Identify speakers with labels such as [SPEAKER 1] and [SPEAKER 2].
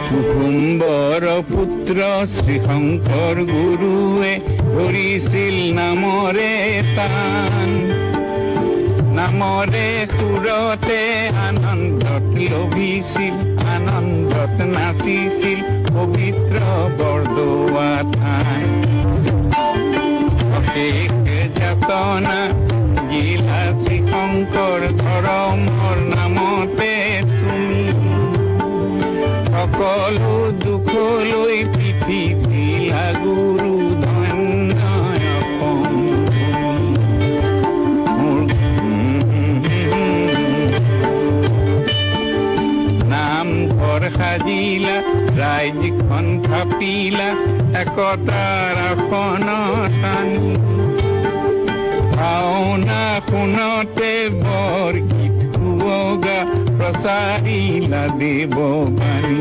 [SPEAKER 1] কুসুম্বৰ পুত্ৰ শ্ৰীশংকৰ গুৰুৱে ধৰিছিল নামৰে তান, নামৰে সুৰতে আনন্দত লভিছিল, আনন্দত নাচিছিল পবিত্ৰ বৰদোৱা থান। অশেষ যাতনা গিলা শ্ৰীশংকৰ ধৰ্মৰ নামতে তুমি, সকলো দুখলৈ পিঠি দিলা গুৰু ধন্য অসম। নামঘৰ সাজিলা ৰাইজখন থাপিলা একতাৰ আসনত আনি, ভাওনা শুনতে বৰগীত সুৱগা প্ৰচাৰিলা দেৱবাণী।